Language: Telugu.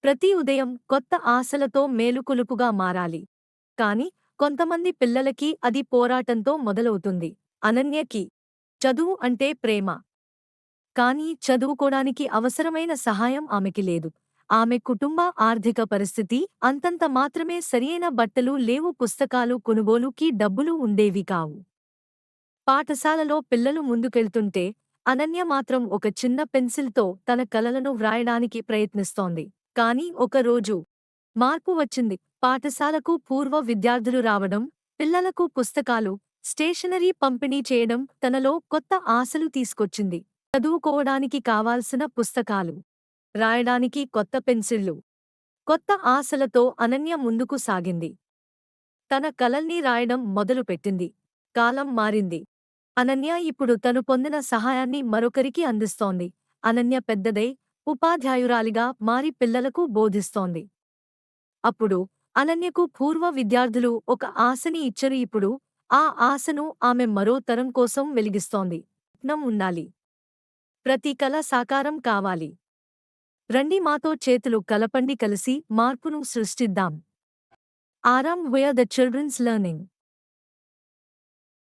ప్రతి ఉదయం కొత్త ఆశలతో మేలుకొలుపుగా మారాలి. కాని కొంతమంది పిల్లలకి అది పోరాటంతో మొదలవుతుంది. అనన్యకి చదువు అంటే ప్రేమ. కానీ చదువుకోడానికి అవసరమైన సహాయం ఆమెకి లేదు. ఆమె కుటుంబ ఆర్థిక పరిస్థితి అంతంత మాత్రమే. సరియైన బట్టలు లేవు, పుస్తకాలు కొనుగోలుకి డబ్బులు ఉండేవి కావు. పాఠశాలలో పిల్లలు ముందుకెళ్తుంటే అనన్య మాత్రం ఒక చిన్న పెన్సిల్తో తన కలలను వ్రాయడానికి ప్రయత్నిస్తోంది. కాని ఒక రోజు మార్పు వచ్చింది. పాఠశాలకు పూర్వ విద్యార్థులు రావడం, పిల్లలకు పుస్తకాలు, స్టేషనరీ పంపిణీ చేయడం తనలో కొత్త ఆశలు తీసుకొచ్చింది. చదువుకోవడానికి కావాల్సిన పుస్తకాలు, రాయడానికి కొత్త పెన్సిళ్లు, కొత్త ఆశలతో అనన్య ముందుకు సాగింది. తన కలల్ని రాయడం మొదలుపెట్టింది. కాలం మారింది. అనన్య ఇప్పుడు తను పొందిన సహాయాన్ని మరొకరికి అందిస్తోంది. అనన్య పెద్దదై ఉపాధ్యాయురాలిగా మారి పిల్లలకు బోధిస్తోంది. అప్పుడు అనన్యకు పూర్వ విద్యార్థులు ఒక ఆశని ఇచ్చరు. ఇప్పుడు ఆ ఆశను ఆమె మరో తరం కోసం వెలిగిస్తోంది. యత్నం ఉండాలి. ప్రతి కల సాకారం కావాలి. రండి మాతో చేతులు కలపండి, కలిసి మార్పును సృష్టిద్దాం. ఆరామ్ వేర్ ద చిల్డ్రన్స్ లెర్నింగ్.